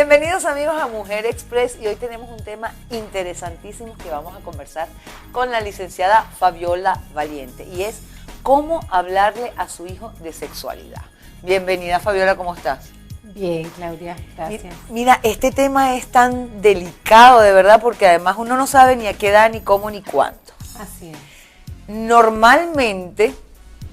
Bienvenidos amigos a Mujer Express y hoy tenemos un tema interesantísimo que vamos a conversar con la licenciada Fabiola Valiente y es cómo hablarle a su hijo de sexualidad. Bienvenida Fabiola, ¿cómo estás? Bien, Claudia, gracias. Mira, este tema es tan delicado de verdad porque además uno no sabe ni a qué edad, ni cómo, ni cuánto. Así es. Normalmente,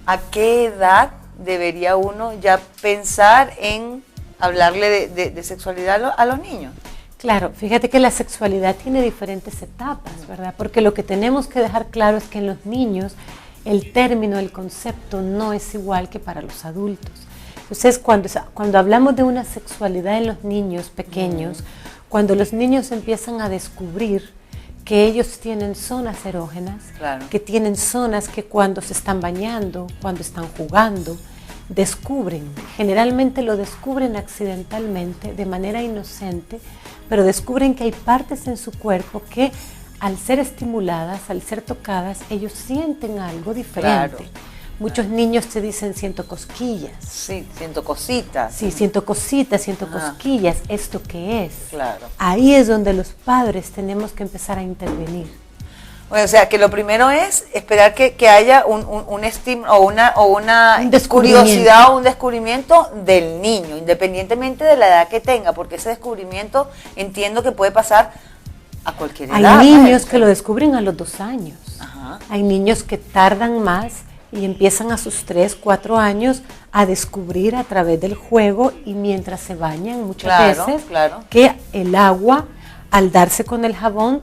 ¿a qué edad debería uno ya pensar en hablarle de sexualidad a los niños? Claro, fíjate que la sexualidad tiene diferentes etapas, ¿verdad? Porque lo que tenemos que dejar claro es que en los niños el término, el concepto no es igual que para los adultos. Entonces, cuando hablamos de una sexualidad en los niños pequeños, cuando los niños empiezan a descubrir que ellos tienen zonas erógenas, claro, que tienen zonas que cuando se están bañando, cuando están jugando, descubren, generalmente lo descubren accidentalmente, de manera inocente, pero descubren que hay partes en su cuerpo que al ser estimuladas, al ser tocadas, ellos sienten algo diferente. Claro. Muchos niños te dicen, siento cosquillas. Sí, siento cositas. Sí, siento cositas, siento cosquillas. ¿Esto qué es? Claro. Ahí es donde los padres tenemos que empezar a intervenir. Bueno, o sea, que lo primero es esperar que haya un estímulo o una curiosidad o un descubrimiento del niño, independientemente de la edad que tenga, porque ese descubrimiento entiendo que puede pasar a cualquier edad. Hay niños que lo descubren a los 2 años. Ajá. Hay niños que tardan más y empiezan a sus 3, 4 años a descubrir a través del juego y mientras se bañan muchas veces que el agua, al darse con el jabón,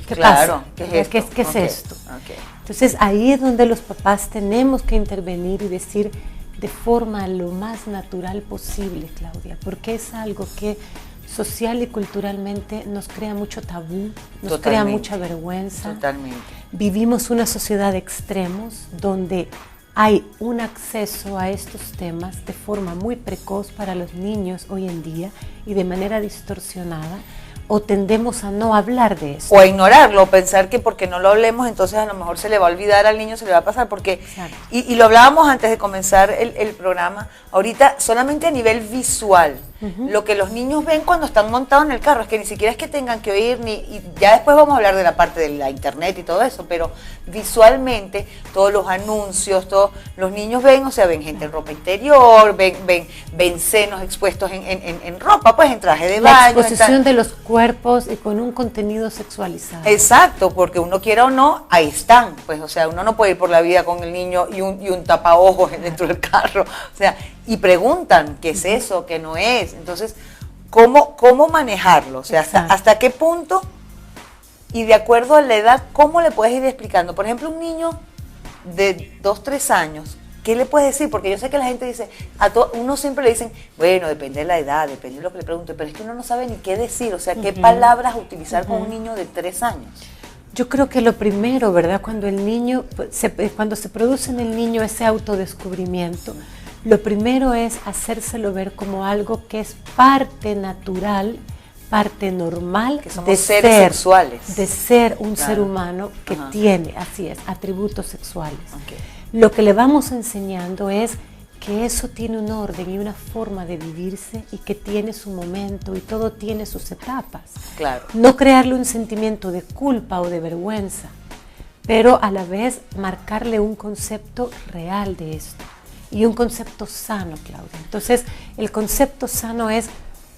¿qué pasa? ¿Qué es esto? Okay. Entonces ahí es donde los papás tenemos que intervenir y decir de forma lo más natural posible, Claudia, porque es algo que social y culturalmente nos crea mucho tabú, nos crea mucha vergüenza. Totalmente. Vivimos una sociedad de extremos donde hay un acceso a estos temas de forma muy precoz para los niños hoy en día y de manera distorsionada, o tendemos a no hablar de eso. O a ignorarlo, pensar que porque no lo hablemos, entonces a lo mejor se le va a olvidar al niño, se le va a pasar, porque, y lo hablábamos antes de comenzar el programa, ahorita solamente a nivel visual, lo que los niños ven cuando están montados en el carro, es que ni siquiera es que tengan que oír, y ya después vamos a hablar de la parte de la internet y todo eso, pero visualmente, todos los anuncios, todos los niños ven, o sea, ven gente en ropa interior, ven senos expuestos en ropa, pues en traje de baño. La exposición de los cuerpos y con un contenido sexualizado. Exacto, porque uno quiera o no, ahí están, pues, o sea, uno no puede ir por la vida con el niño y un tapaojos dentro del carro, o sea, y preguntan qué es eso, qué no es, entonces, ¿cómo manejarlo? O sea, hasta qué punto y de acuerdo a la edad, ¿cómo le puedes ir explicando? Por ejemplo, un niño de 2, 3 años, ¿qué le puedes decir? Porque yo sé que la gente dice, uno siempre le dicen, bueno, depende de la edad, depende de lo que le pregunte, pero es que uno no sabe ni qué decir, o sea, qué palabras utilizar con un niño de 3 años. Yo creo que lo primero, ¿verdad? Cuando se produce en el niño ese autodescubrimiento, lo primero es hacérselo ver como algo que es parte natural, parte normal que somos seres sexuales. De ser un ser humano que tiene, así es, atributos sexuales. Lo que le vamos enseñando es que eso tiene un orden y una forma de vivirse y que tiene su momento y todo tiene sus etapas. Claro. No crearle un sentimiento de culpa o de vergüenza, pero a la vez marcarle un concepto real de esto y un concepto sano, Claudia. Entonces, el concepto sano es,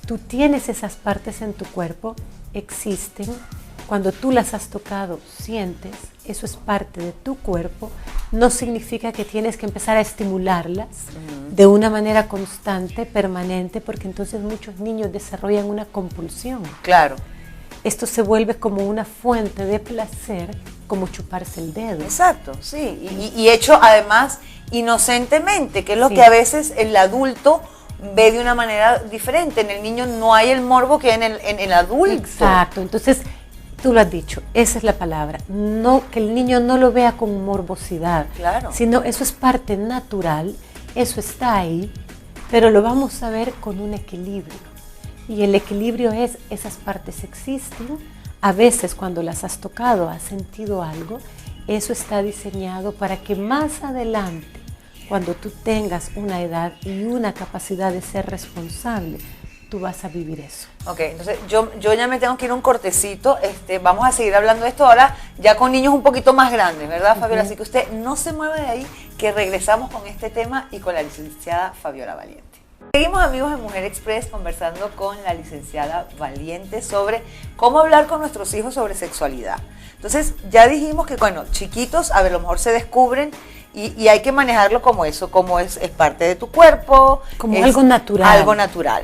tú tienes esas partes en tu cuerpo, existen, cuando tú las has tocado, sientes, eso es parte de tu cuerpo, no significa que tienes que empezar a estimularlas de una manera constante, permanente, porque entonces muchos niños desarrollan una compulsión. Claro. Esto se vuelve como una fuente de placer, como chuparse el dedo. Exacto, sí, y hecho además inocentemente, que es lo que a veces el adulto ve de una manera diferente. En el niño no hay el morbo que hay en el adulto. Exacto, entonces tú lo has dicho, esa es la palabra, no, que el niño no lo vea con morbosidad, sino eso es parte natural, eso está ahí, pero lo vamos a ver con un equilibrio. Y el equilibrio es, esas partes existen, a veces cuando las has tocado, has sentido algo, eso está diseñado para que más adelante, cuando tú tengas una edad y una capacidad de ser responsable, tú vas a vivir eso. Ok, entonces yo ya me tengo que ir a un cortecito, vamos a seguir hablando de esto ahora ya con niños un poquito más grandes, ¿verdad, Fabiola? Así que usted no se mueva de ahí, que regresamos con este tema y con la licenciada Fabiola Valiente. Seguimos, amigos de Mujer Express, conversando con la licenciada Valiente sobre cómo hablar con nuestros hijos sobre sexualidad. Entonces ya dijimos que, bueno, chiquitos a lo mejor se descubren y hay que manejarlo como eso, como es parte de tu cuerpo. Como algo natural. Algo natural.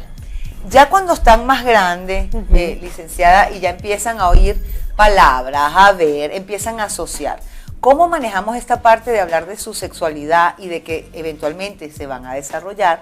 Ya cuando están más grandes, licenciada, y ya empiezan a oír palabras, a ver, empiezan a asociar. ¿Cómo manejamos esta parte de hablar de su sexualidad y de que eventualmente se van a desarrollar,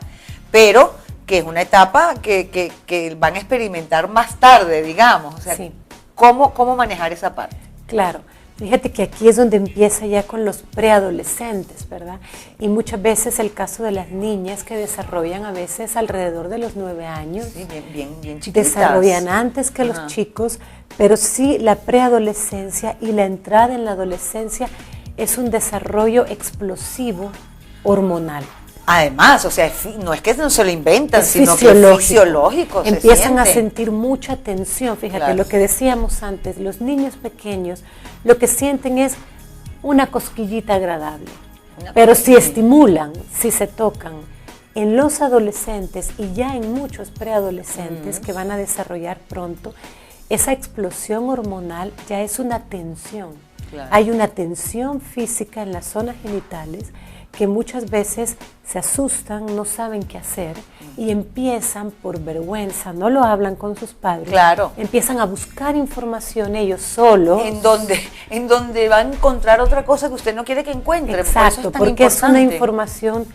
pero que es una etapa que van a experimentar más tarde, digamos? O sea, sí. ¿Cómo manejar esa parte? Claro. Fíjate que aquí es donde empieza ya con los preadolescentes, ¿verdad? Y muchas veces el caso de las niñas que desarrollan a veces alrededor de los 9 años. Sí, bien chiquitas. Desarrollan antes que los chicos, pero sí la preadolescencia y la entrada en la adolescencia es un desarrollo explosivo hormonal. Además, o sea, no es que no se lo inventan, sino fisiológico. Que es fisiológico. Empiezan a sentir mucha tensión. Fíjate, lo que decíamos antes, los niños pequeños lo que sienten es una cosquillita agradable. Pero si estimulan, si se tocan, en los adolescentes y ya en muchos preadolescentes que van a desarrollar pronto, esa explosión hormonal ya es una tensión. Claro. Hay una tensión física en las zonas genitales que muchas veces se asustan, no saben qué hacer y empiezan por vergüenza, no lo hablan con sus padres, claro, empiezan a buscar información ellos solos. En donde va a encontrar otra cosa que usted no quiere que encuentre. Exacto, porque es una información,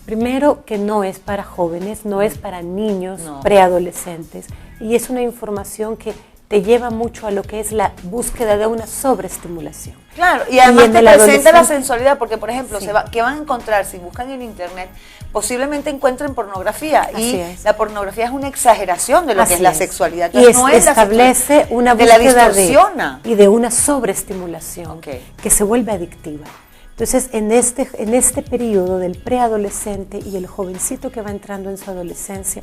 primero, que no es para jóvenes, no es para niños, preadolescentes, y es una información que te lleva mucho a lo que es la búsqueda de una sobreestimulación. Claro, y además te presenta la sensualidad, porque por ejemplo, ¿qué van a encontrar si buscan en internet? Posiblemente encuentren pornografía, y la pornografía es una exageración de lo que es la sexualidad. Entonces, y establece una búsqueda de una sobreestimulación que se vuelve adictiva. Entonces, en este periodo del preadolescente y el jovencito que va entrando en su adolescencia,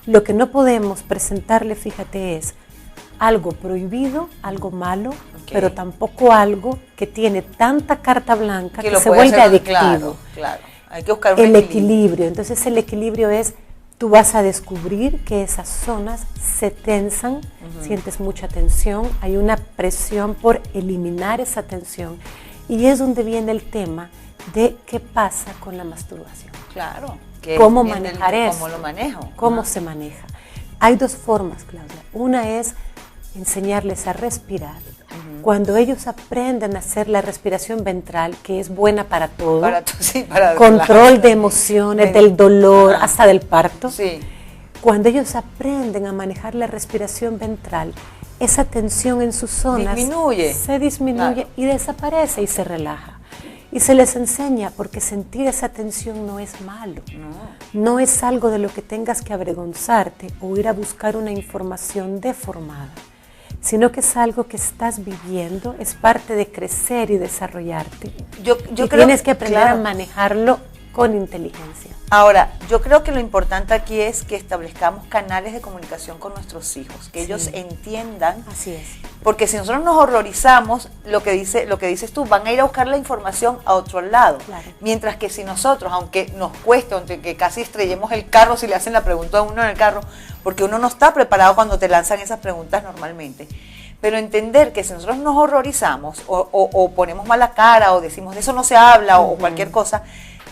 lo que no podemos presentarle, fíjate, es algo prohibido, algo malo, pero tampoco algo que tiene tanta carta blanca que se vuelve adictivo. Claro. Hay que buscar un equilibrio. Entonces el equilibrio es, tú vas a descubrir que esas zonas se tensan, sientes mucha tensión, hay una presión por eliminar esa tensión, y es donde viene el tema de qué pasa con la masturbación. Claro. ¿Cómo manejar eso? ¿Cómo lo manejo? ¿Cómo se maneja? Hay dos formas, Claudia. Una es enseñarles a respirar. Cuando ellos aprenden a hacer la respiración ventral, que es buena para todo, para control de emociones, del dolor, hasta del parto, cuando ellos aprenden a manejar la respiración ventral, esa tensión en sus zonas se disminuye y desaparece y se relaja. Y se les enseña, porque sentir esa tensión no es malo, no es algo de lo que tengas que avergonzarte o ir a buscar una información deformada, sino que es algo que estás viviendo, es parte de crecer y desarrollarte. Yo creo, tienes que aprender a manejarlo con inteligencia. Ahora, yo creo que lo importante aquí es que establezcamos canales de comunicación con nuestros hijos, que ellos entiendan. Así es. Porque si nosotros nos horrorizamos, lo que dices tú, van a ir a buscar la información a otro lado. Claro. Mientras que si nosotros, aunque nos cueste, aunque casi estrellemos el carro si le hacen la pregunta a uno en el carro, porque uno no está preparado cuando te lanzan esas preguntas normalmente. Pero entender que si nosotros nos horrorizamos o ponemos mala cara o decimos de eso no se habla o cualquier cosa,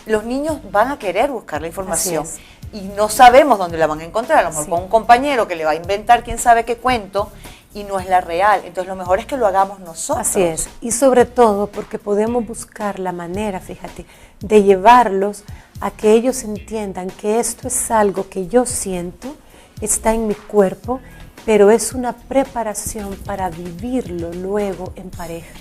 los niños van a querer buscar la información y no sabemos dónde la van a encontrar. A lo mejor con un compañero que le va a inventar quién sabe qué cuento y no es la real. Entonces lo mejor es que lo hagamos nosotros. Así es. Y sobre todo porque podemos buscar la manera, fíjate, de llevarlos a que ellos entiendan que esto es algo que yo siento, está en mi cuerpo, pero es una preparación para vivirlo luego en pareja.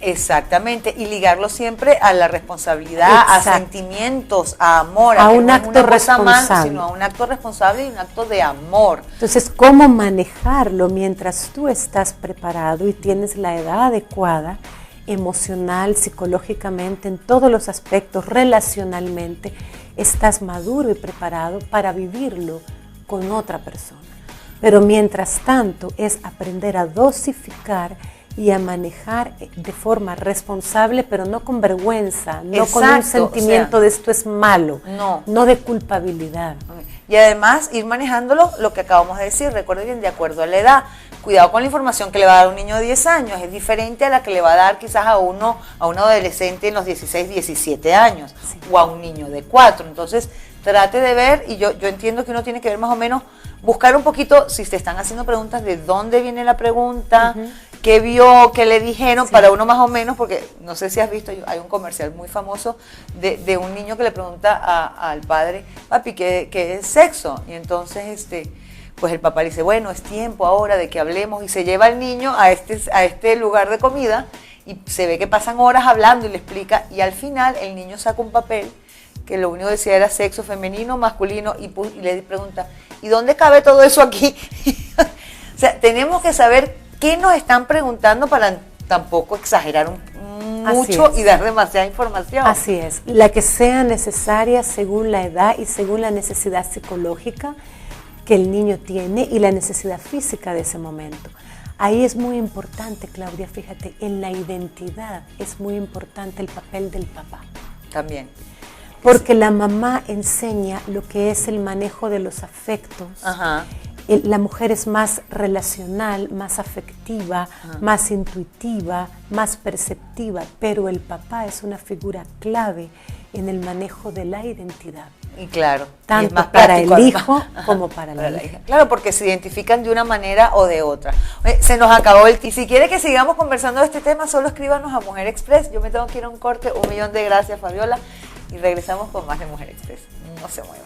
Exactamente, y ligarlo siempre a la responsabilidad, a sentimientos, a amor, a un acto responsable, sino a un acto responsable y un acto de amor. Entonces, ¿cómo manejarlo mientras tú estás preparado y tienes la edad adecuada, emocional, psicológicamente, en todos los aspectos, relacionalmente, estás maduro y preparado para vivirlo con otra persona? Pero mientras tanto es aprender a dosificar y a manejar de forma responsable, pero no con vergüenza, no con un sentimiento de esto es malo, no de culpabilidad. Y además ir manejándolo, lo que acabamos de decir, recuerden, de acuerdo a la edad. Cuidado con la información que le va a dar un niño de 10 años, es diferente a la que le va a dar quizás a un adolescente en los 16, 17 años, sí, o a un niño de 4. Entonces, trate de ver, y yo entiendo que uno tiene que ver más o menos, buscar un poquito, si te están haciendo preguntas, de dónde viene la pregunta, qué vio, qué le dijeron, sí, para uno más o menos, porque no sé si has visto, hay un comercial muy famoso de un niño que le pregunta al padre, papi, ¿qué es sexo? Y entonces pues el papá le dice, bueno, es tiempo ahora de que hablemos, y se lleva al niño a este lugar de comida, y se ve que pasan horas hablando y le explica, y al final el niño saca un papel que lo único que decía era sexo femenino, masculino, y le pregunta, ¿y dónde cabe todo eso aquí? O sea, tenemos que saber qué nos están preguntando para tampoco exagerar mucho y dar demasiada información. Así es, la que sea necesaria según la edad y según la necesidad psicológica que el niño tiene y la necesidad física de ese momento. Ahí es muy importante, Claudia, fíjate, en la identidad es muy importante el papel del papá. También. Porque la mamá enseña lo que es el manejo de los afectos. Ajá. La mujer es más relacional, más afectiva, más intuitiva, más perceptiva, pero el papá es una figura clave en el manejo de la identidad. Y claro, tanto es más para práctico, el hijo como para la hija. Claro, porque se identifican de una manera o de otra. Se nos acabó el tiempo. Y si quiere que sigamos conversando de este tema, solo escríbanos a Mujer Express. Yo me tengo que ir a un corte. 1.000.000 de gracias, Fabiola. Y regresamos con más de Mujer Express. No se mueva.